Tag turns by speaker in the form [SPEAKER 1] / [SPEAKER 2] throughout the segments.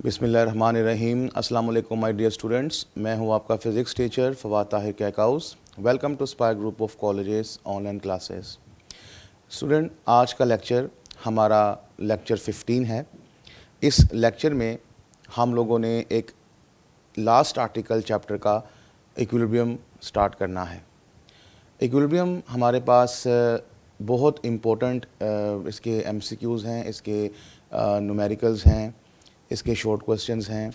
[SPEAKER 1] बिस्मिल्लाहिर्रहमानिर्रहीम। अस्सलाम वालेकुम माय डियर स्टूडेंट्स, मैं हूं आपका physics teacher Fawad Tahir Kaikaus. Welcome to Spire Group of Colleges online classes. Student, आज का लेक्चर हमारा लेक्चर 15 है। इस लेक्चर में हम लोगों ने एक लास्ट आर्टिकल चैप्टर का इक्विलिब्रियम स्टार्ट करना है। इक्विलिब्रियम हमारे पास बहुत इम्पोर्टेंट इसके एमसीक्यूज़ हैं, इसके न्यूमेरिकल्स हैं, इसके शॉर्ट क्वेश्चंस हैं।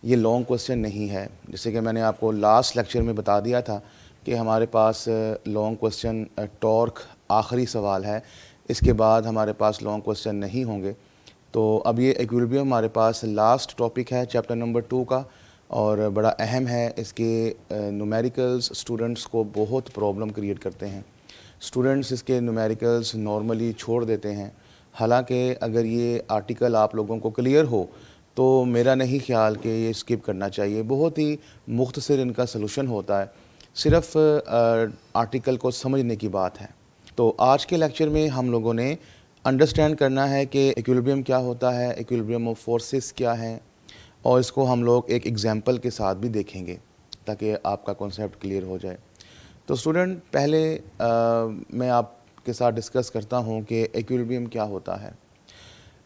[SPEAKER 1] ये लॉन्ग क्वेश्चन नहीं है। जैसे कि मैंने आपको लास्ट लेक्चर में बता दिया था कि हमारे पास लॉन्ग क्वेश्चन टॉर्क आखिरी सवाल है, इसके बाद हमारे पास लॉन्ग क्वेश्चन नहीं होंगे। तो अब ये इक्विलिब्रियम हमारे पास लास्ट टॉपिक है चैप्टर नंबर 2 का और बड़ा अहम है। इसके न्यूमेरिकल्स स्टूडेंट्स को बहुत प्रॉब्लम क्रिएट करते हैं। स्टूडेंट्स इसके न्यूमेरिकल्स नॉर्मली छोड़ देते हैं। हालांकि अगर ये आर्टिकल आप लोगों को क्लियर हो तो मेरा नहीं ख्याल कि ये स्किप करना चाहिए। बहुत ही मुख्तसर इनका सलूशन होता है, सिर्फ आर्टिकल को समझने की बात है। तो आज के लेक्चर में हम लोगों ने अंडरस्टैंड करना है कि इक्विलिब्रियम क्या होता है, इक्विलिब्रियम ऑफ फोर्सेस क्या है, और इसको हम लोग एक एग्जांपल के साथ भी देखेंगे ताकि आपका कॉन्सेप्ट क्लियर हो जाए। तो स्टूडेंट, पहले मैं आपके साथ डिस्कस करता हूँ कि इक्विलिब्रियम क्या होता है।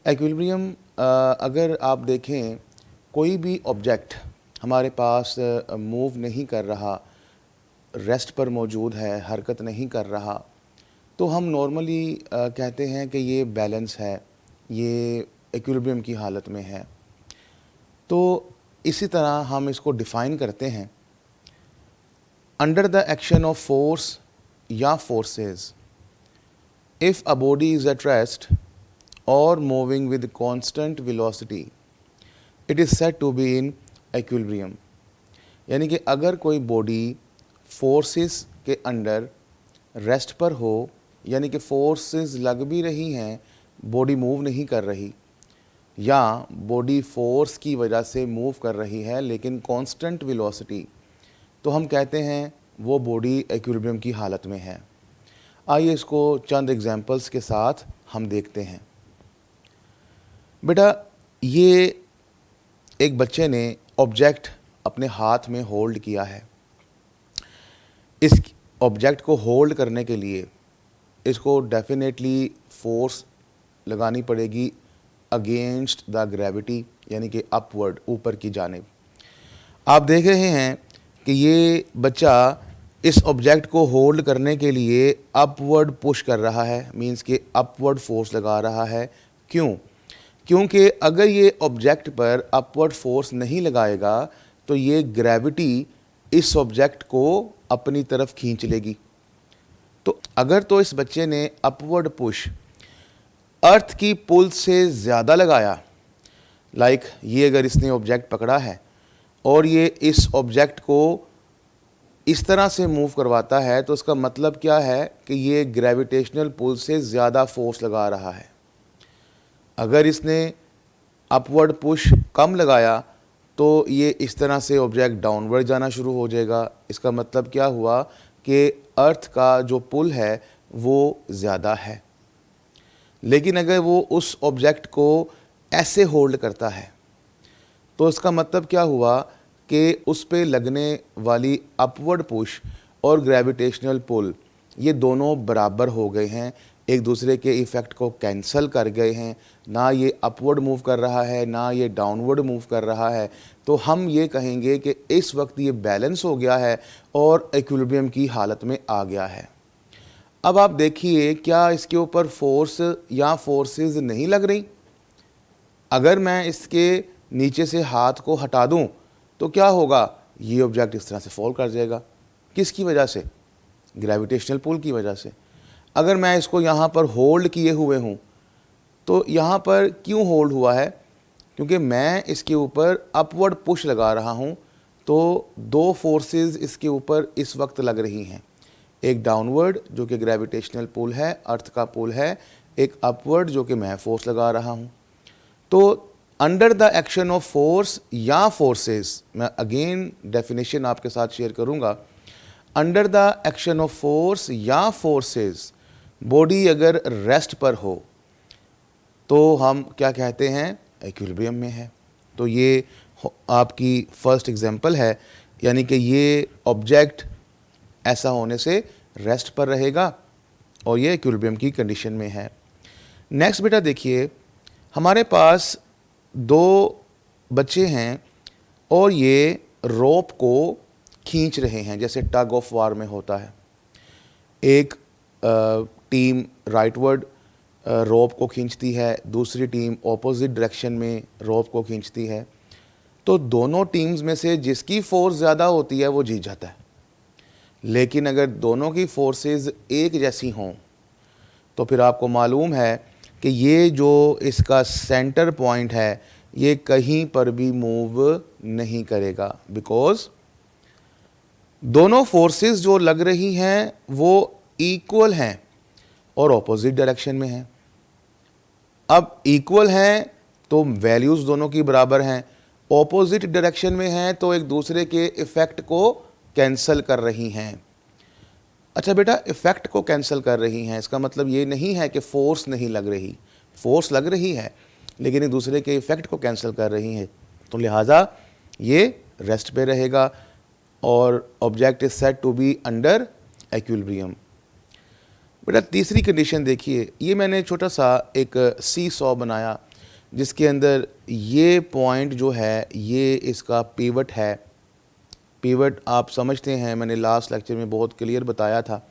[SPEAKER 1] इक्विलिब्रियम अगर आप देखें, कोई भी ऑब्जेक्ट हमारे पास मूव नहीं कर रहा, रेस्ट पर मौजूद है, हरकत नहीं कर रहा, तो हम नॉर्मली कहते हैं कि ये बैलेंस है, ये इक्विलिब्रियम की हालत में है। तो इसी तरह हम इसको डिफ़ाइन करते हैं, under the action of force या forces, if a body is at rest or moving with constant velocity, it is said to be in equilibrium। यानी कि अगर कोई बॉडी फोर्सेस के अंडर रेस्ट पर हो, यानी कि फोर्सेस लग भी रही हैं, बॉडी मूव नहीं कर रही, या बॉडी फोर्स की वजह से मूव कर रही है लेकिन कांस्टेंट वेलोसिटी, तो हम कहते हैं वो बॉडी इक्विलिब्रियम की हालत में है। आइए इसको चंद एग्जांपल्स के साथ हम देखते हैं। बेटा, ये एक बच्चे ने ऑब्जेक्ट अपने हाथ में होल्ड किया है। इस ऑब्जेक्ट को होल्ड करने के लिए इसको डेफिनेटली फोर्स लगानी पड़ेगी अगेंस्ट द ग्रेविटी, यानी कि अपवर्ड, ऊपर की जानिब। आप देख रहे हैं कि ये बच्चा इस ऑब्जेक्ट को होल्ड करने के लिए अपवर्ड पुश कर रहा है, मींस कि अपवर्ड फोर्स लगा रहा है। क्यों? क्योंकि अगर ये ऑब्जेक्ट पर अपवर्ड फोर्स नहीं लगाएगा तो ये ग्रेविटी इस ऑब्जेक्ट को अपनी तरफ खींच लेगी। तो अगर तो इस बच्चे ने अपवर्ड पुश अर्थ की पुल से ज़्यादा लगाया, लाइक ये अगर इसने ऑब्जेक्ट पकड़ा है और ये इस ऑब्जेक्ट को इस तरह से मूव करवाता है, तो उसका मतलब क्या है कि ये ग्रेविटेशनल पुल से ज़्यादा फोर्स लगा रहा है। अगर इसने अपवर्ड पुश कम लगाया तो ये इस तरह से ऑब्जेक्ट डाउनवर्ड जाना शुरू हो जाएगा। इसका मतलब क्या हुआ कि अर्थ का जो पुल है वो ज़्यादा है। लेकिन अगर वो उस ऑब्जेक्ट को ऐसे होल्ड करता है तो इसका मतलब क्या हुआ कि उस पे लगने वाली अपवर्ड पुश और ग्रेविटेशनल पुल ये दोनों बराबर हो गए हैं, एक दूसरे के इफ़ेक्ट को कैंसल कर गए हैं। ना ये अपवर्ड मूव कर रहा है, ना ये डाउनवर्ड मूव कर रहा है। तो हम ये कहेंगे कि इस वक्त ये बैलेंस हो गया है और इक्विलिब्रियम की हालत में आ गया है। अब आप देखिए, क्या इसके ऊपर फोर्स या फोर्सेस नहीं लग रही? अगर मैं इसके नीचे से हाथ को हटा दूं तो क्या होगा? ये ऑब्जेक्ट इस तरह से फॉल कर जाएगा। किसकी वजह से? ग्रेविटेशनल पुल की वजह से। अगर मैं इसको यहाँ पर होल्ड किए हुए हूँ तो यहाँ पर क्यों होल्ड हुआ है? क्योंकि मैं इसके ऊपर अपवर्ड पुश लगा रहा हूँ। तो दो फोर्सेस इसके ऊपर इस वक्त लग रही हैं, एक डाउनवर्ड जो कि ग्रेविटेशनल पुल है, अर्थ का पुल है, एक अपवर्ड जो कि मैं फोर्स लगा रहा हूँ। तो under the action of force या फोर्सेस, मैं अगेन डेफिनेशन आपके साथ शेयर करूँगा। Under the action of force या फोर्सेस, बॉडी अगर रेस्ट पर हो तो हम क्या कहते हैं? इक्विलिब्रियम में है। तो ये आपकी फर्स्ट एग्जांपल है, यानी कि ये ऑब्जेक्ट ऐसा होने से रेस्ट पर रहेगा और ये इक्विलिब्रियम की कंडीशन में है। नेक्स्ट बेटा देखिए, हमारे पास दो बच्चे हैं और ये रोप को खींच रहे हैं, जैसे टग ऑफ वार में होता है। एक टीम राइटवर्ड रोप को खींचती है, दूसरी टीम ऑपोजिट डायरेक्शन में रोप को खींचती है। तो दोनों टीम्स में से जिसकी फोर्स ज़्यादा होती है वो जीत जाता है। लेकिन अगर दोनों की फोर्सेस एक जैसी हों तो फिर आपको मालूम है कि ये जो इसका सेंटर पॉइंट है ये कहीं पर भी मूव नहीं करेगा, बिकॉज दोनों फोर्सेस जो लग रही हैं वो इक्वल हैं और ऑपोजिट डायरेक्शन में हैं। अब इक्वल हैं तो वैल्यूज़ दोनों की बराबर हैं, ऑपोजिट डायरेक्शन में हैं तो एक दूसरे के इफ़ेक्ट को कैंसिल कर रही हैं। अच्छा बेटा, इफ़ेक्ट को कैंसिल कर रही हैं, इसका मतलब ये नहीं है कि फ़ोर्स नहीं लग रही, फ़ोर्स लग रही है लेकिन एक दूसरे के इफ़ेक्ट को कैंसिल कर रही हैं, तो लिहाजा ये रेस्ट पे रहेगा और object is said to be under equilibrium. बेटा तीसरी कंडीशन देखिए, ये मैंने छोटा सा एक सी सॉ बनाया जिसके अंदर ये पॉइंट जो है ये इसका पिवट है। पिवट आप समझते हैं, मैंने लास्ट लेक्चर में बहुत क्लियर बताया था।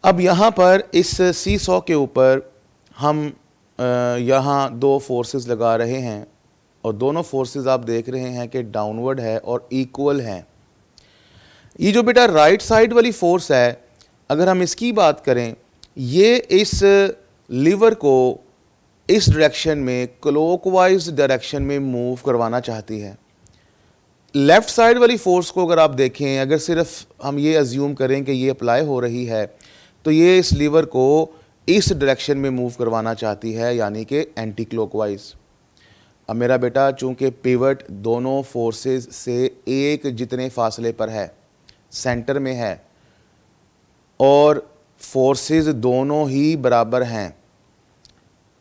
[SPEAKER 1] अब यहाँ पर इस सी सॉ के ऊपर हम यहाँ दो फोर्सेस लगा रहे हैं और दोनों फोर्सेस आप देख रहे हैं कि डाउनवर्ड है और इक्वल हैं। ये जो बेटा राइट साइड वाली फोर्स है, अगर हम इसकी बात करें, ये इस लीवर को इस डायरेक्शन में क्लॉकवाइज डायरेक्शन में मूव करवाना चाहती है। लेफ़्ट साइड वाली फोर्स को अगर आप देखें, अगर सिर्फ हम ये अज्यूम करें कि ये अप्लाई हो रही है तो ये इस लीवर को इस डायरेक्शन में मूव करवाना चाहती है, यानी कि एंटी क्लॉकवाइज। अब मेरा बेटा चूंकि पिवट दोनों फोर्सेस से एक जितने फासले पर है, सेंटर में है और फोर्सेस दोनों ही बराबर हैं,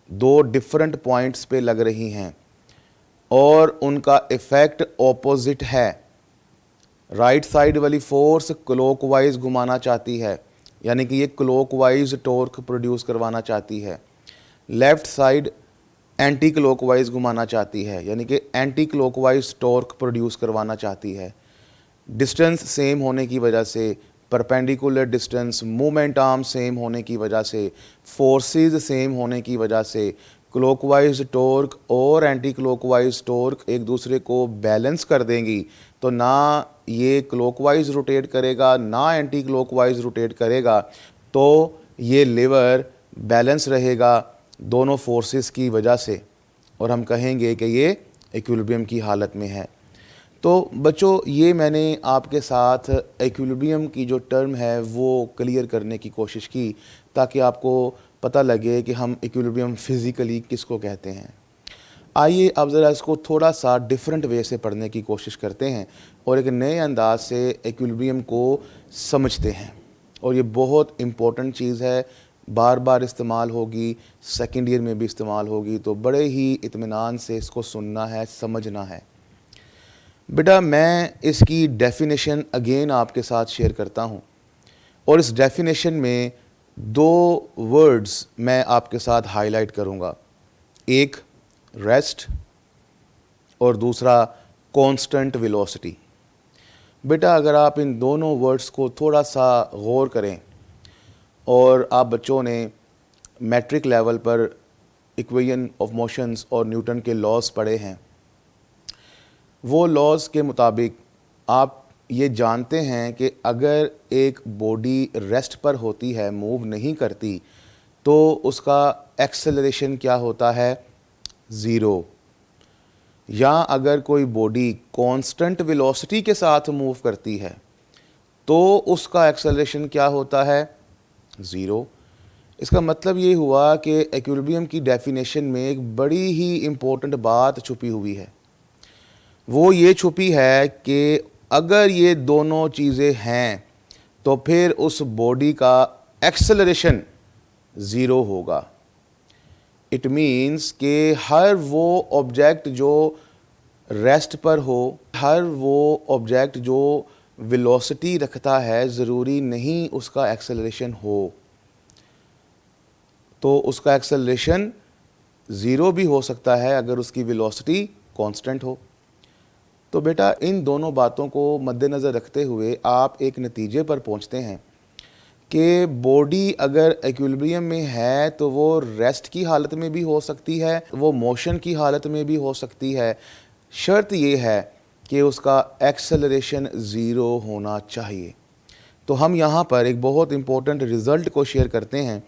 [SPEAKER 1] दो डिफरेंट पॉइंट्स पे लग रही हैं और उनका इफ़ेक्ट ऑपोजिट है। राइट साइड वाली फोर्स क्लॉकवाइज घुमाना चाहती है, यानी कि ये क्लॉकवाइज टॉर्क प्रोड्यूस करवाना चाहती है। लेफ़्ट साइड एंटी क्लॉकवाइज घुमाना चाहती है, यानी कि एंटी क्लॉकवाइज टॉर्क प्रोड्यूस करवाना चाहती है। डिस्टेंस सेम होने की वजह से, perpendicular distance, movement arm same होने की वजह से, फोर्सेस सेम होने की वजह से क्लॉकवाइज टॉर्क और एंटी क्लॉकवाइज टॉर्क एक दूसरे को बैलेंस कर देंगी। तो ना ये क्लॉकवाइज रोटेट करेगा ना एंटी क्लॉकवाइज रोटेट करेगा, तो ये लीवर बैलेंस रहेगा दोनों फोर्सेस की वजह से और हम कहेंगे कि ये इक्विलिब्रियम की हालत में है। तो बच्चों, ये मैंने आपके साथ इक्विलिब्रियम की जो टर्म है वो क्लियर करने की कोशिश की ताकि आपको पता लगे कि हम इक्विलिब्रियम फिज़िकली किसको कहते हैं। आइए अब ज़रा इसको थोड़ा सा डिफरेंट वे से पढ़ने की कोशिश करते हैं और एक नए अंदाज से इक्विलिब्रियम को समझते हैं। और ये बहुत इम्पोर्टेंट चीज़ है, बार बार इस्तेमाल होगी, सेकेंड ईयर में भी इस्तेमाल होगी, तो बड़े ही इत्मीनान से इसको सुनना है, समझना है। बेटा मैं इसकी डेफिनेशन अगेन आपके साथ शेयर करता हूँ और इस डेफिनेशन में दो वर्ड्स मैं आपके साथ हाईलाइट करूँगा, एक रेस्ट और दूसरा कांस्टेंट वेलोसिटी। बेटा अगर आप इन दोनों वर्ड्स को थोड़ा सा गौर करें और आप बच्चों ने मैट्रिक लेवल पर इक्वेशन ऑफ मोशंस और न्यूटन के लॉज पढ़े हैं, वो लॉज के मुताबिक आप ये जानते हैं कि अगर एक बॉडी रेस्ट पर होती है, मूव नहीं करती, तो उसका एक्सेलरेशन क्या होता है, ज़ीरो। या अगर कोई बॉडी कांस्टेंट वेलोसिटी के साथ मूव करती है तो उसका एक्सेलरेशन क्या होता है, ज़ीरो। इसका मतलब ये हुआ कि इक्विलिब्रियम की डेफिनेशन में एक बड़ी ही इम्पोर्टेंट बात छुपी हुई है। वो ये छुपी है कि अगर ये दोनों चीज़ें हैं तो फिर उस बॉडी का एक्सेलरेशन ज़ीरो होगा। इट मीन्स कि हर वो ऑब्जेक्ट जो रेस्ट पर हो, हर वो ऑब्जेक्ट जो वेलोसिटी रखता है ज़रूरी नहीं उसका एक्सेलरेशन हो, तो उसका एक्सेलरेशन ज़ीरो भी हो सकता है अगर उसकी वेलोसिटी कांस्टेंट हो। तो बेटा इन दोनों बातों को मद्देनज़र रखते हुए आप एक नतीजे पर पहुंचते हैं कि बॉडी अगर इक्विलिब्रियम में है तो वो रेस्ट की हालत में भी हो सकती है, वो मोशन की हालत में भी हो सकती है। शर्त ये है कि उसका एक्सेलरेशन ज़ीरो होना चाहिए। तो हम यहाँ पर एक बहुत इम्पोर्टेंट रिज़ल्ट को शेयर करते हैं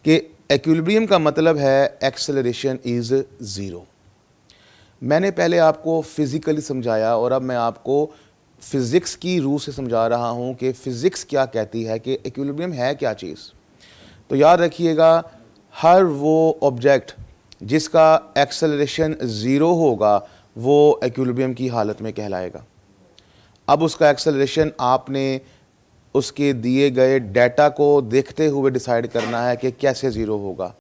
[SPEAKER 1] कि इक्विलिब्रियम का मतलब है एक्सेलरेशन इज़ ज़ीरो। मैंने पहले आपको फिज़िकली समझाया और अब मैं आपको फ़िज़िक्स की रूह से समझा रहा हूँ कि फ़िज़िक्स क्या कहती है कि इक्विलिब्रियम है क्या चीज़। तो याद रखिएगा, हर वो ऑब्जेक्ट जिसका एक्सेलरेशन ज़ीरो होगा वो इक्विलिब्रियम की हालत में कहलाएगा। अब उसका एक्सेलरेशन आपने उसके दिए गए डाटा को देखते हुए डिसाइड करना है कि कैसे ज़ीरो होगा।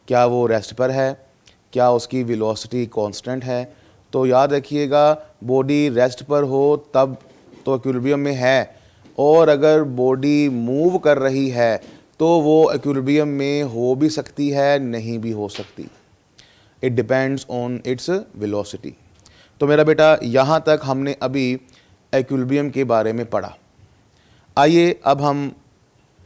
[SPEAKER 1] क्या वो रेस्ट पर है, क्या उसकी वेलोसिटी कांस्टेंट है। तो याद रखिएगा, बॉडी रेस्ट पर हो तब तो इक्विलिब्रियम में है, और अगर बॉडी मूव कर रही है तो वो इक्विलिब्रियम में हो भी सकती है, नहीं भी हो सकती। It depends on its velocity. तो मेरा बेटा यहाँ तक हमने अभी इक्विलिब्रियम के बारे में पढ़ा। आइए अब हम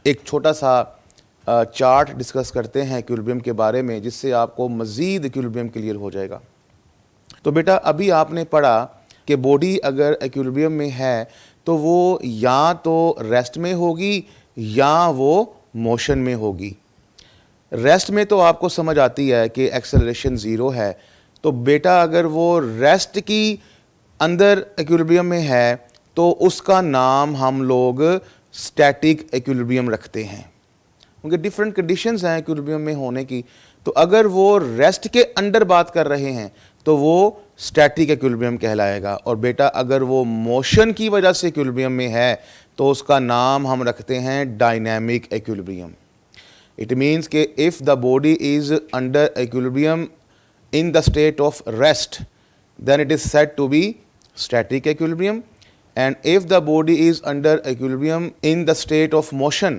[SPEAKER 1] एक छोटा सा चार्ट डिस्कस करते हैं इक्विलिब्रियम के बारे में, जिससे आपको मज़ीद इक्विलिब्रियम क्लियर हो जाएगा। तो बेटा अभी आपने पढ़ा कि बॉडी अगर इक्विलिब्रियम में है तो वो या तो रेस्ट में होगी या वो मोशन में होगी। रेस्ट में तो आपको समझ आती है कि एक्सेलरेशन ज़ीरो है। तो बेटा अगर वो रेस्ट की अंदर इक्विलिब्रियम में है तो उसका नाम हम लोग स्टैटिक इक्विलिब्रियम रखते हैं, क्योंकि डिफरेंट कंडीशंस हैं इक्विलिब्रियम में होने की। तो अगर वो रेस्ट के अंडर बात कर रहे हैं तो वो स्टैटिक इक्विलिब्रियम कहलाएगा। और बेटा अगर वो मोशन की वजह से इक्विलिब्रियम में है तो उसका नाम हम रखते हैं डायनामिक इक्विलिब्रियम। इट मीन्स कि if the body is under equilibrium in the state of rest then it is said to be static equilibrium, and if the body is under equilibrium in the state of motion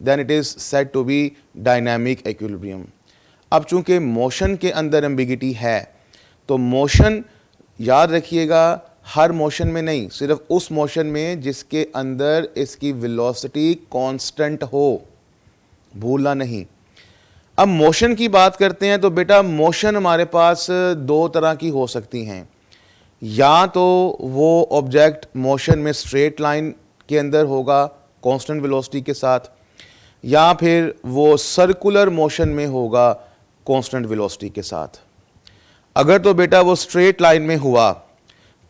[SPEAKER 1] then it is said to be dynamic equilibrium. अब चूंकि motion के अंदर ambiguity है तो motion याद रखिएगा, हर motion में नहीं, सिर्फ उस मोशन में जिसके अंदर इसकी वेलोसिटी कांस्टेंट हो, भूलना नहीं। अब मोशन की बात करते हैं तो बेटा मोशन हमारे पास दो तरह की हो सकती हैं। या तो वो ऑब्जेक्ट मोशन में स्ट्रेट लाइन के अंदर होगा कांस्टेंट वेलोसिटी के साथ, या फिर वो सर्कुलर मोशन में होगा कांस्टेंट वेलोसिटी के साथ। अगर तो बेटा वो स्ट्रेट लाइन में हुआ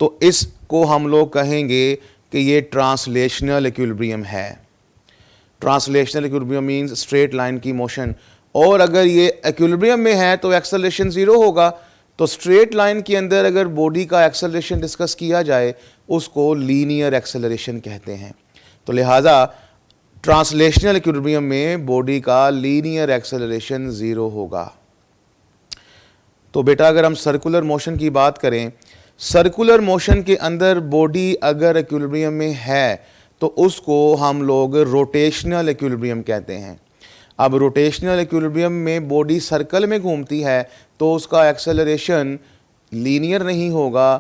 [SPEAKER 1] तो इसको हम लोग कहेंगे कि ये ट्रांसलेशनल इक्विलिब्रियम है। Translational equilibrium means straight line की मोशन। और अगर ये इक्विलिब्रियम में है तो एक्सेलरेशन ज़ीरो होगा। तो स्ट्रेट लाइन के अंदर अगर बॉडी का एक्सेलरेशन डिस्कस किया जाए उसको लीनियर एक्सेलरेशन कहते हैं। तो लिहाजा ट्रांसलेशनल इक्विलिब्रियम में बॉडी का लीनियर एक्सेलरेशन ज़ीरो होगा। तो बेटा अगर हम सर्कुलर मोशन की बात करें, सर्कुलर मोशन के अंदर बॉडी अगर इक्विलिब्रियम में है तो उसको हम लोग रोटेशनल इक्विलिब्रियम कहते हैं। अब रोटेशनल इक्विलिब्रियम में बॉडी सर्कल में घूमती है तो उसका एक्सेलरेशन लीनियर नहीं होगा,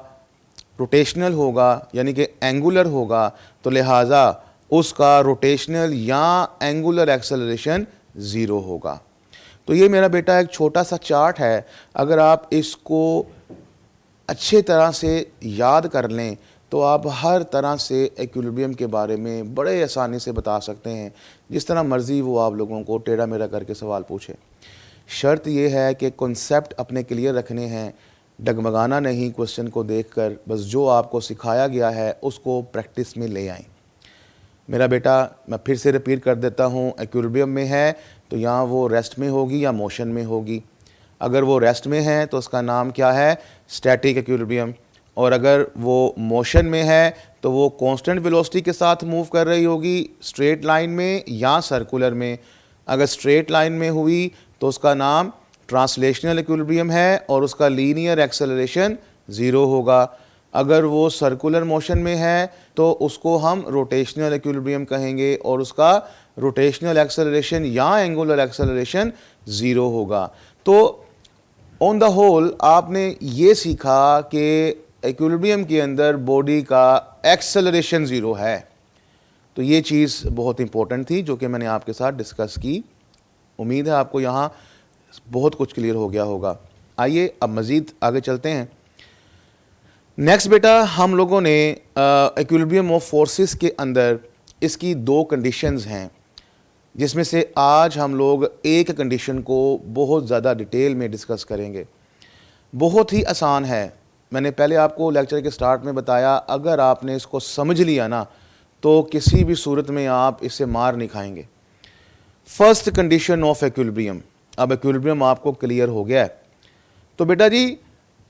[SPEAKER 1] रोटेशनल होगा, यानी कि एंगुलर होगा। तो लिहाजा उसका रोटेशनल या एंगुलर एक्सेलरेशन ज़ीरो होगा। तो ये मेरा बेटा एक छोटा सा चार्ट है, अगर आप इसको अच्छे तरह से याद कर लें तो आप हर तरह से इक्विलिब्रियम के बारे में बड़े आसानी से बता सकते हैं, जिस तरह मर्ज़ी वो आप लोगों को टेढ़ा मेढ़ा करके सवाल पूछे। शर्त यह है कि कॉन्सेप्ट अपने क्लियर रखने हैं, डगमगाना नहीं क्वेश्चन को देखकर, बस जो आपको सिखाया गया है उसको प्रैक्टिस में ले आएँ। मेरा बेटा मैं फिर से रिपीट कर देता हूँ, इक्विलिब्रियम में है तो यहाँ वो रेस्ट में होगी या मोशन में होगी। अगर वो रेस्ट में है तो उसका नाम क्या है, स्टैटिक इक्विलिब्रियम। और अगर वो मोशन में है तो वो कांस्टेंट वेलोसिटी के साथ मूव कर रही होगी, स्ट्रेट लाइन में या सर्कुलर में। अगर स्ट्रेट लाइन में हुई तो उसका नाम ट्रांसलेशनल इक्विलिब्रियम है और उसका लीनियर एक्सेलरेशन ज़ीरो होगा। अगर वो सर्कुलर मोशन में है तो उसको हम रोटेशनल इक्विलिब्रियम कहेंगे और उसका रोटेशनल एक्सेलरेशन या एंगुलर एक्सेलरेशन ज़ीरो होगा। तो ऑन द होल आपने ये सीखा कि इक्विलिब्रियम के अंदर बॉडी का एक्सेलरेशन ज़ीरो है। तो ये चीज़ बहुत इंपॉर्टेंट थी जो कि मैंने आपके साथ डिस्कस की। उम्मीद है आपको यहाँ बहुत कुछ क्लियर हो गया होगा। आइए अब मज़ीद आगे चलते हैं। नेक्स्ट बेटा, हम लोगों ने इक्विलिब्रियम ऑफ फोर्सेस के अंदर इसकी दो कंडीशंस हैं, जिसमें से आज हम लोग एक कंडीशन को बहुत ज़्यादा डिटेल में डिस्कस करेंगे। बहुत ही आसान है, मैंने पहले आपको लेक्चर के स्टार्ट में बताया, अगर आपने इसको समझ लिया ना तो किसी भी सूरत में आप इससे मार नहीं खाएंगे। फर्स्ट कंडीशन ऑफ इक्विलिब्रियम, अब इक्विलिब्रियम आपको क्लियर हो गया है। तो बेटा जी,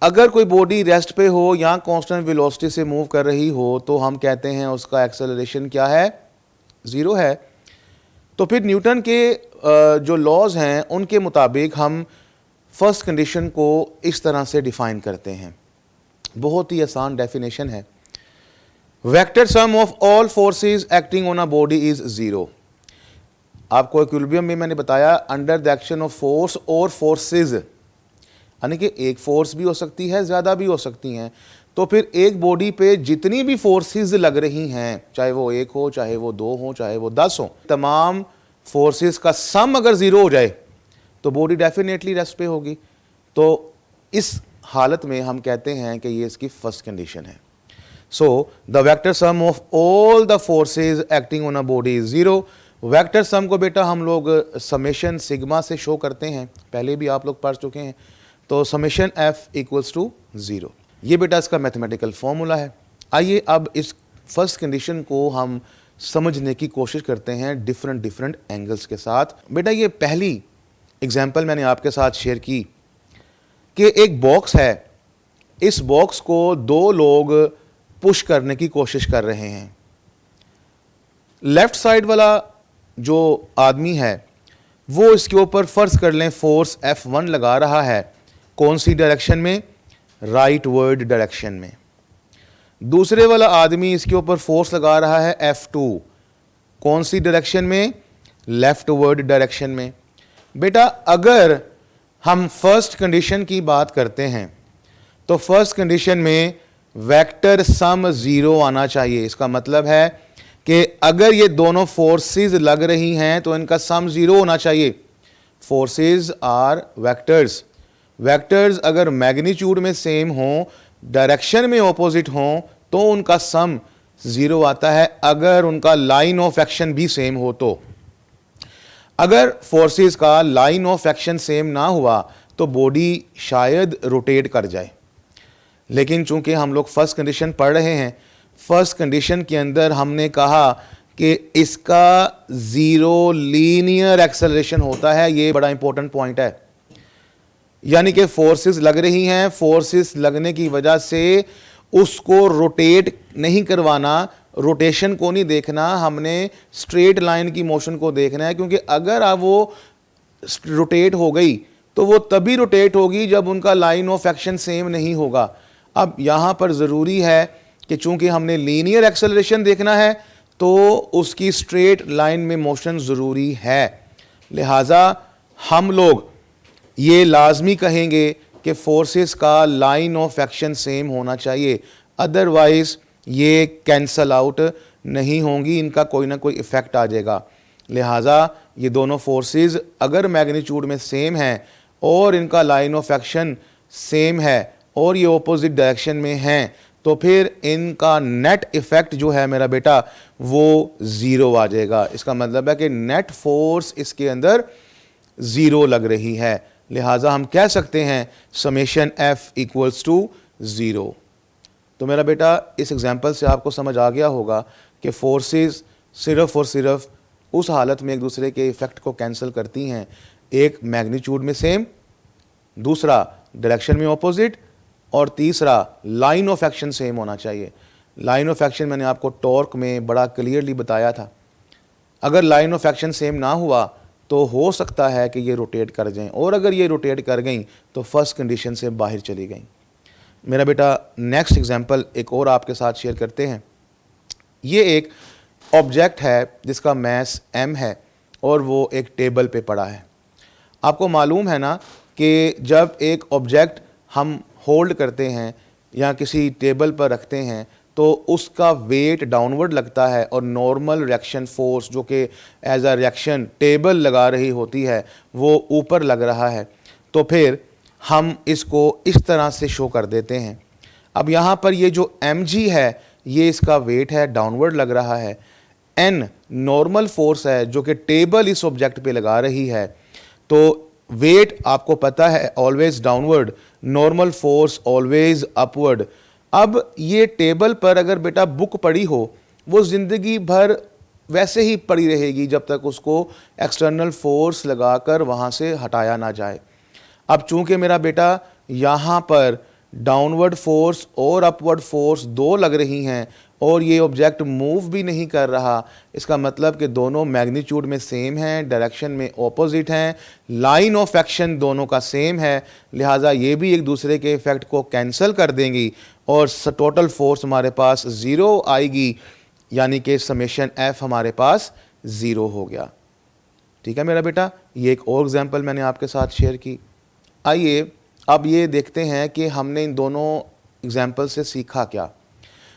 [SPEAKER 1] अगर कोई बॉडी रेस्ट पे हो या कांस्टेंट वेलोसिटी से मूव कर रही हो तो हम कहते हैं उसका एक्सेलरेशन क्या है, ज़ीरो है। तो फिर न्यूटन के जो लॉज हैं उनके मुताबिक हम फर्स्ट कंडीशन को इस तरह से डिफाइन करते हैं। बहुत ही आसान डेफिनेशन है, vector sum of all forces acting on a body is zero. आपको इक्विलिब्रियम में मैंने बताया under the action of force और फोर्सेस, यानी कि एक फोर्स भी हो सकती है, ज़्यादा भी हो सकती हैं। तो फिर एक बॉडी पे जितनी भी फोर्सेस लग रही हैं, चाहे वो एक हो, चाहे वो दो हो, चाहे वो 10 हो, तमाम फोर्सेस का सम अगर ज़ीरो हो जाए तो बॉडी डेफिनेटली रेस्ट पे होगी। तो इस हालत में हम कहते हैं कि ये इसकी फर्स्ट कंडीशन है। So the vector sum of all the forces acting on a body is zero. Vector sum को बेटा हम लोग समेशन सिग्मा से शो करते हैं, पहले भी आप लोग पढ़ चुके हैं। तो summation F equals to zero, ये बेटा इसका मैथमेटिकल फॉर्मूला है। आइए अब इस फर्स्ट कंडीशन को हम समझने की कोशिश करते हैं डिफरेंट एंगल्स के साथ। बेटा ये पहली एग्जांपल मैंने आपके साथ शेयर की कि एक बॉक्स है, इस बॉक्स को दो लोग पुश करने की कोशिश कर रहे हैं। लेफ्ट साइड वाला जो आदमी है वो इसके ऊपर फर्ज कर लें फोर्स F1 लगा रहा है, कौन सी डायरेक्शन में, राइट वर्ड डायरेक्शन में। दूसरे वाला आदमी इसके ऊपर फोर्स लगा रहा है F2, कौन सी डायरेक्शन में, लेफ्ट वर्ड डायरेक्शन में। बेटा अगर हम फर्स्ट कंडीशन की बात करते हैं तो फर्स्ट कंडीशन में वेक्टर सम ज़ीरो आना चाहिए। इसका मतलब है कि अगर ये दोनों फोर्सेस लग रही हैं तो इनका सम ज़ीरो होना चाहिए। फोर्सेस आर वेक्टर्स, वेक्टर्स अगर मैग्नीट्यूड में सेम हो, डायरेक्शन में ऑपोजिट हो तो उनका सम ज़ीरो आता है, अगर उनका लाइन ऑफ एक्शन भी सेम हो तो। अगर फोर्सेस का लाइन ऑफ एक्शन सेम ना हुआ तो बॉडी शायद रोटेट कर जाए। लेकिन चूंकि हम लोग फर्स्ट कंडीशन पढ़ रहे हैं, फर्स्ट कंडीशन के अंदर हमने कहा कि इसका ज़ीरो लीनियर एक्सेलरेशन होता है। ये बड़ा इंपॉर्टेंट पॉइंट है, यानी कि फोर्सेस लग रही हैं, फोर्सेस लगने की वजह से उसको रोटेट नहीं करवाना, रोटेशन को नहीं देखना, हमने स्ट्रेट लाइन की मोशन को देखना है। क्योंकि अगर अब वो रोटेट हो गई तो वो तभी रोटेट होगी जब उनका लाइन ऑफ एक्शन सेम नहीं होगा। अब यहाँ पर ज़रूरी है कि चूंकि हमने लीनियर एक्सेलरेशन देखना है तो उसकी स्ट्रेट लाइन में मोशन ज़रूरी है। लिहाजा हम लोग ये लाजमी कहेंगे कि फोर्सेस का लाइन ऑफ एक्शन सेम होना चाहिए, अदरवाइज ये कैंसल आउट नहीं होंगी, इनका कोई ना कोई इफ़ेक्ट आ जाएगा। लिहाजा ये दोनों फोर्सेस अगर मैग्नीट्यूड में सेम हैं और इनका लाइन ऑफ एक्शन सेम है और ये ऑपोजिट डायरेक्शन में हैं तो फिर इनका नेट इफ़ेक्ट जो है मेरा बेटा वो ज़ीरो आ जाएगा। इसका मतलब है कि नेट फोर्स इसके अंदर ज़ीरो लग रही है। लिहाजा हम कह सकते हैं summation F equals to zero. तो मेरा बेटा इस एग्जांपल से आपको समझ आ गया होगा कि फोर्सेस सिर्फ और सिर्फ उस हालत में एक दूसरे के इफ़ेक्ट को कैंसिल करती हैं, एक मैग्नीट्यूड में सेम, दूसरा डायरेक्शन में ऑपोजिट, और तीसरा लाइन ऑफ एक्शन सेम होना चाहिए। लाइन ऑफ एक्शन मैंने आपको टॉर्क में बड़ा क्लियरली बताया था। अगर लाइन ऑफ एक्शन सेम ना हुआ तो हो सकता है कि ये रोटेट कर जाएं, और अगर ये रोटेट कर गई तो फर्स्ट कंडीशन से बाहर चली गई। मेरा बेटा नेक्स्ट एग्जांपल एक और आपके साथ शेयर करते हैं। ये एक ऑब्जेक्ट है जिसका मास m है और वो एक टेबल पे पड़ा है। आपको मालूम है ना कि जब एक ऑब्जेक्ट हम होल्ड करते हैं या किसी टेबल पर रखते हैं तो उसका वेट डाउनवर्ड लगता है और नॉर्मल रिएक्शन फोर्स जो कि एज अ रिएक्शन टेबल लगा रही होती है वो ऊपर लग रहा है। तो फिर हम इसको इस तरह से शो कर देते हैं। अब यहाँ पर ये जो mg है ये इसका वेट है, डाउनवर्ड लग रहा है। n नॉर्मल फोर्स है जो कि टेबल इस ऑब्जेक्ट पे लगा रही है। तो वेट आपको पता है always downward, normal force always upward. अब ये टेबल पर अगर बेटा बुक पड़ी हो वो ज़िंदगी भर वैसे ही पड़ी रहेगी जब तक उसको एक्सटर्नल फोर्स लगाकर वहाँ से हटाया ना जाए। अब चूंकि मेरा बेटा यहाँ पर डाउनवर्ड फोर्स और अपवर्ड फोर्स दो लग रही हैं और ये ऑब्जेक्ट मूव भी नहीं कर रहा, इसका मतलब कि दोनों मैग्नीट्यूड में सेम हैं, डायरेक्शन में ऑपोजिट हैं, लाइन ऑफ एक्शन दोनों का सेम है, लिहाजा ये भी एक दूसरे के इफेक्ट को कैंसिल कर देंगी और टोटल फोर्स हमारे पास ज़ीरो आएगी, यानी कि समेशन एफ हमारे पास ज़ीरो हो गया। ठीक है मेरा बेटा, ये एक और एग्जांपल मैंने आपके साथ शेयर की। आइए अब ये देखते हैं कि हमने इन दोनों एग्जांपल से सीखा क्या।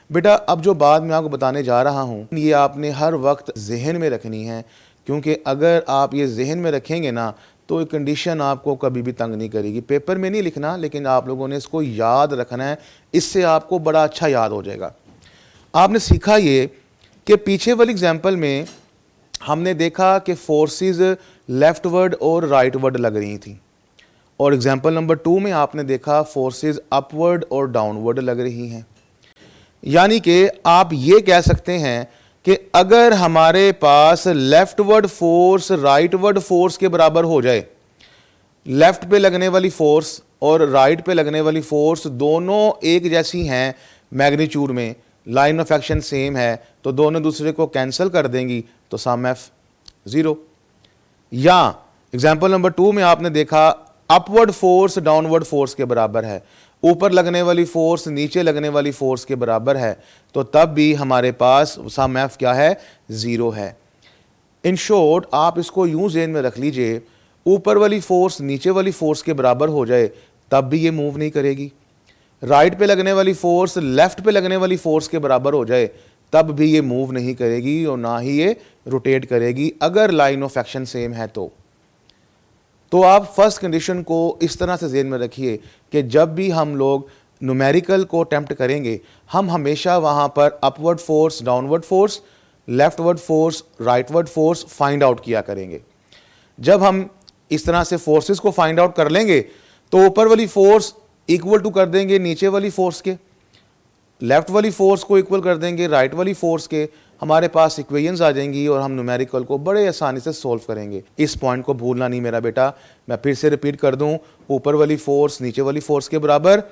[SPEAKER 1] बेटा अब जो बात मैं आपको बताने जा रहा हूँ ये आपने हर वक्त जहन में रखनी है, क्योंकि अगर आप ये जहन में रखेंगे ना तो ये कंडीशन आपको कभी भी तंग नहीं करेगी। पेपर में नहीं लिखना, लेकिन आप लोगों ने इसको याद रखना है, इससे आपको बड़ा अच्छा याद हो जाएगा। आपने सीखा ये कि पीछे वाली एग्जाम्पल में हमने देखा कि फोर्सेस लेफ्टवर्ड और राइटवर्ड लग रही थी और एग्जाम्पल नंबर 2 में आपने देखा फोर्सेस अपवर्ड और डाउनवर्ड लग रही हैं। यानी कि आप ये कह सकते हैं कि अगर हमारे पास लेफ्टवर्ड फोर्स राइटवर्ड फोर्स के बराबर हो जाए, लेफ्ट पे लगने वाली फोर्स और राइट पे लगने वाली फोर्स दोनों एक जैसी हैं मैग्नीट्यूड में, लाइन ऑफ एक्शन सेम है, तो दोनों दूसरे को कैंसिल कर देंगी, तो सम एफ ज़ीरो। या एग्जाम्पल नंबर 2 में आपने देखा अपवर्ड फोर्स डाउनवर्ड फोर्स के बराबर है, ऊपर लगने वाली फोर्स नीचे लगने वाली फोर्स के बराबर है, तो तब भी हमारे पास सम एफ क्या है, ज़ीरो है। इन शॉर्ट आप इसको यूं ज़हन में रख लीजिए, ऊपर वाली फोर्स नीचे वाली फोर्स के बराबर हो जाए तब भी ये मूव नहीं करेगी, राइट पे लगने वाली फोर्स लेफ्ट पे लगने वाली फोर्स के बराबर हो जाए तब भी ये मूव नहीं करेगी और ना ही ये रोटेट करेगी अगर लाइन ऑफ एक्शन सेम है तो आप फर्स्ट कंडीशन को इस तरह से ज़हन में रखिए कि जब भी हम लोग न्यूमेरिकल को अटेम्प्ट करेंगे हम हमेशा वहाँ पर upward force downward force leftward force rightward force find out किया करेंगे। जब हम इस तरह से फोर्सेस को फाइंड आउट कर लेंगे तो ऊपर वाली फोर्स इक्वल टू कर देंगे नीचे वाली फोर्स के, लेफ्ट वाली फोर्स को इक्वल कर देंगे राइट वाली फोर्स के, हमारे पास इक्वेशंस आ जाएंगी और हम न्यूमेरिकल को बड़े आसानी से सॉल्व करेंगे। इस पॉइंट को भूलना नहीं मेरा बेटा, मैं फिर से रिपीट कर दूं, ऊपर वाली फोर्स नीचे वाली फोर्स के बराबर,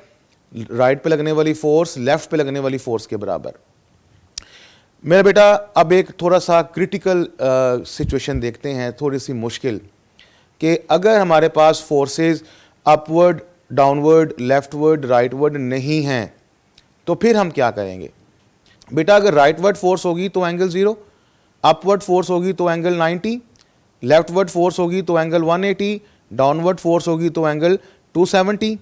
[SPEAKER 1] राइट पे लगने वाली फोर्स लेफ्ट पे लगने वाली फोर्स के बराबर। मेरा बेटा अब एक थोड़ा सा क्रिटिकल सिचुएशन देखते हैं, थोड़ी सी मुश्किल, कि अगर हमारे पास forces upward downward leftward rightward नहीं हैं तो फिर हम क्या करेंगे। बेटा अगर राइटवर्ड फोर्स होगी तो एंगल 0, अपवर्ड फोर्स होगी तो एंगल 90, लेफ्टवर्ड फोर्स होगी तो एंगल 180, डाउनवर्ड फोर्स होगी तो एंगल 270।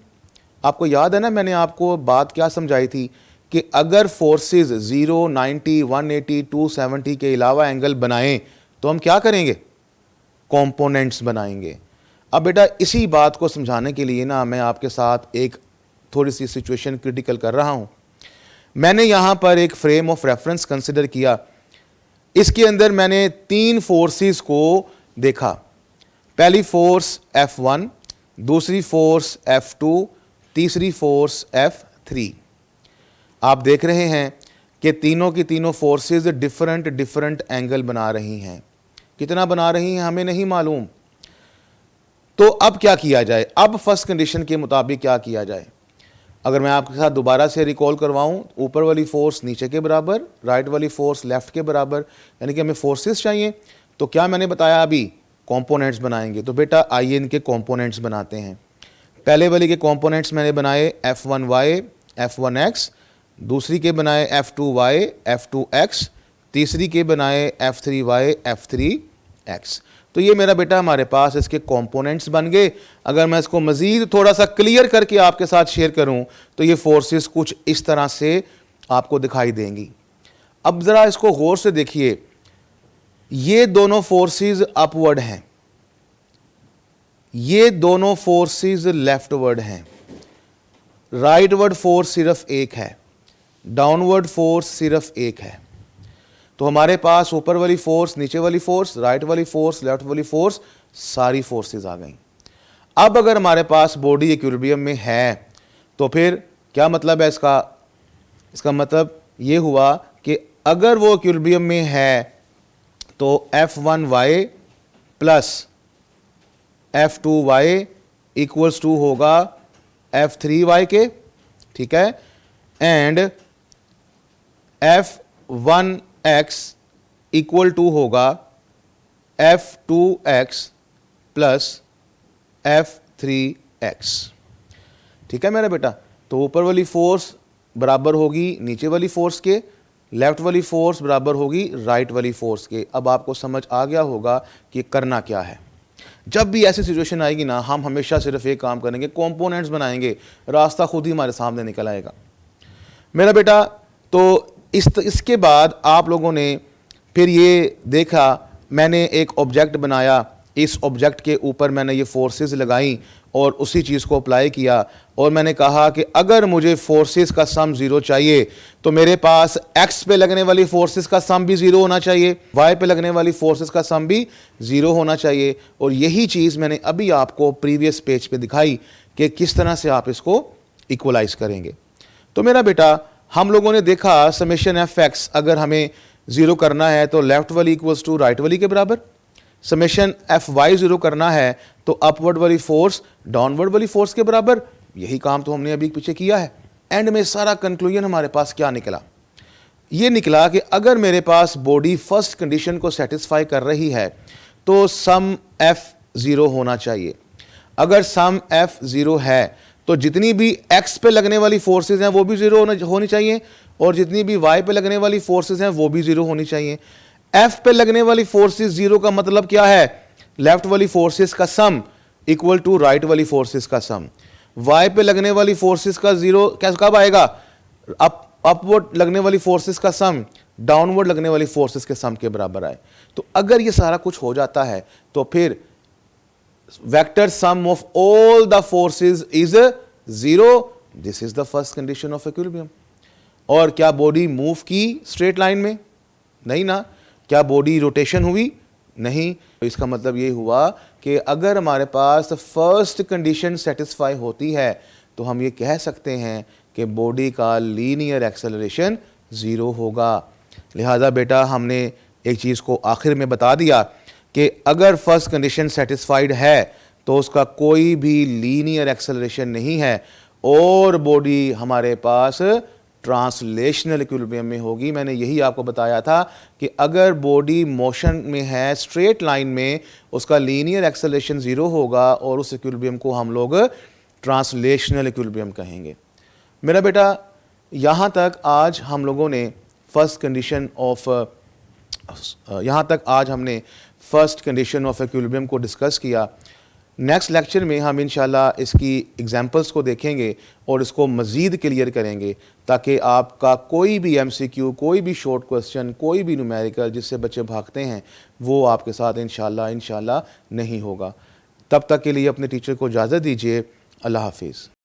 [SPEAKER 1] आपको याद है ना मैंने आपको बात क्या समझाई थी कि अगर फोर्सेस 0, 90, 180, 270 के अलावा एंगल बनाएं तो हम क्या करेंगे, कंपोनेंट्स बनाएंगे। अब बेटा इसी बात को समझाने के लिए ना मैं आपके साथ एक थोड़ी सी सिचुएशन क्रिटिकल कर रहा हूं। मैंने यहां पर एक फ्रेम ऑफ रेफरेंस कंसिडर किया, इसके अंदर मैंने 3 फोर्सेस को देखा। पहली फोर्स F1, दूसरी फोर्स F2, तीसरी फोर्स F3। आप देख रहे हैं कि तीनों की तीनों फोर्सेस डिफरेंट एंगल बना रही हैं। कितना बना रही हैं हमें नहीं मालूम। तो अब क्या किया जाए, अब फर्स्ट कंडीशन के मुताबिक क्या किया जाए। अगर मैं आपके साथ दोबारा से रिकॉल करवाऊं, ऊपर वाली फोर्स नीचे के बराबर, राइट वाली फोर्स लेफ्ट के बराबर, यानी कि हमें फोर्सेस चाहिए, तो क्या मैंने बताया अभी, कंपोनेंट्स बनाएंगे। तो बेटा आइए इनके कंपोनेंट्स बनाते हैं। पहले वाली के कंपोनेंट्स मैंने बनाए F1y, f1x, दूसरी के बनाए f2y f2x, तीसरी के बनाए f3y f3x। तो ये मेरा बेटा हमारे पास इसके कंपोनेंट्स बन गए। अगर मैं इसको मज़ीद थोड़ा सा क्लियर करके आपके साथ शेयर करूं तो ये फोर्सेस कुछ इस तरह से आपको दिखाई देंगी। अब ज़रा इसको गौर से देखिए, ये दोनों फोर्सेस अपवर्ड हैं, ये दोनों फोर्सेस लेफ्टवर्ड हैं, राइटवर्ड फोर्स सिर्फ एक है, डाउनवर्ड फोर्स सिर्फ एक है। तो हमारे पास ऊपर वाली फोर्स, नीचे वाली फोर्स, राइट वाली फोर्स, लेफ्ट वाली फोर्स, सारी फोर्सेस आ गई। अब अगर हमारे पास बॉडी इक्विलिब्रियम में है तो फिर क्या मतलब है इसका मतलब ये हुआ कि अगर वो इक्विलिब्रियम में है तो f1y plus f2y equals to होगा f3y के, ठीक है, एंड f1x इक्वल टू होगा f2x प्लस f3x। ठीक है मेरा बेटा। तो ऊपर वाली फोर्स बराबर होगी नीचे वाली फोर्स के, लेफ्ट वाली फोर्स बराबर होगी राइट वाली फोर्स के। अब आपको समझ आ गया होगा कि करना क्या है। जब भी ऐसी सिचुएशन आएगी ना, हम हमेशा सिर्फ एक काम करेंगे, कंपोनेंट्स बनाएंगे, रास्ता खुद ही हमारे सामने निकल आएगा मेरा बेटा। तो इसके बाद आप लोगों ने फिर ये देखा, मैंने एक ऑब्जेक्ट बनाया, इस ऑब्जेक्ट के ऊपर मैंने ये फोर्सेस लगाई और उसी चीज़ को अप्लाई किया, और मैंने कहा कि अगर मुझे फोर्सेस का सम ज़ीरो चाहिए तो मेरे पास एक्स पे लगने वाली फोर्सेस का सम भी ज़ीरो होना चाहिए, वाई पे लगने वाली फोर्सेस का सम भी ज़ीरो होना चाहिए। और यही चीज़ मैंने अभी आपको प्रीवियस पेज पे दिखाई कि किस तरह से आप इसको इक्वलाइज करेंगे। तो मेरा बेटा हम लोगों ने देखा समेशन एफ एक्स अगर हमें ज़ीरो करना है तो लेफ्ट वाली इक्वल्स टू राइट वाली के बराबर, समेशन एफ वाई ज़ीरो करना है तो अपवर्ड वाली फोर्स डाउनवर्ड वाली फोर्स के बराबर। यही काम तो हमने अभी पीछे किया है। एंड में सारा कंक्लूजन हमारे पास क्या निकला, ये निकला कि अगर मेरे पास बॉडी फर्स्ट कंडीशन को सेटिस्फाई कर रही है तो सम एफ ज़ीरो होना चाहिए। अगर सम एफ ज़ीरो है तो जितनी भी एक्स पे लगने वाली फोर्सेज हैं वो भी ज़ीरो होनी चाहिए, और जितनी भी वाई पे लगने वाली फोर्सेज हैं वो भी ज़ीरो होनी चाहिए। एफ पे लगने वाली फोर्सेस ज़ीरो का मतलब क्या है, लेफ्ट वाली फोर्सेस का सम इक्वल टू राइट वाली फोर्सेस का सम। वाई पे लगने वाली फोर्सेस का ज़ीरो कैसे कब आएगा, अपवर्ड लगने वाली फोर्सेस का सम डाउनवर्ड लगने वाली फोर्सेस के सम के बराबर आए। तो अगर ये सारा कुछ हो जाता है तो फिर vector sum of all the forces is zero. This is the first condition of equilibrium. और क्या बॉडी मूव की स्ट्रेट लाइन में? नहीं ना। क्या बॉडी रोटेशन हुई? नहीं। तो इसका मतलब ये हुआ कि अगर हमारे पास फर्स्ट कंडीशन सेटिस्फाई होती है तो हम ये कह सकते हैं कि बॉडी का लीनियर एक्सेलरेशन ज़ीरो होगा। लिहाजा बेटा हमने एक चीज़ को आखिर में बता दिया कि अगर फर्स्ट कंडीशन सेटिस्फाइड है तो उसका कोई भी लीनियर एक्सेलरेशन नहीं है और बॉडी हमारे पास ट्रांसलेशनल इक्विलिब्रियम में होगी। मैंने यही आपको बताया था कि अगर बॉडी मोशन में है स्ट्रेट लाइन में, उसका लीनियर एक्सेलरेशन ज़ीरो होगा और उस इक्विलिब्रियम को हम लोग ट्रांसलेशनल इक्विलिब्रियम कहेंगे। मेरा बेटा यहाँ तक आज हम लोगों ने फर्स्ट कंडीशन ऑफ इक्विलिब्रियम को डिस्कस किया। नेक्स्ट लेक्चर में हम इंशाल्लाह इसकी एग्जांपल्स को देखेंगे और इसको मज़ीद क्लियर करेंगे ताकि आपका कोई भी एमसीक्यू, कोई भी शॉर्ट क्वेश्चन, कोई भी न्यूमेरिकल जिससे बच्चे भागते हैं वो आपके साथ इंशाल्लाह नहीं होगा। तब तक के लिए अपने टीचर को इजाज़त दीजिए। अल्लाह हाफिज़।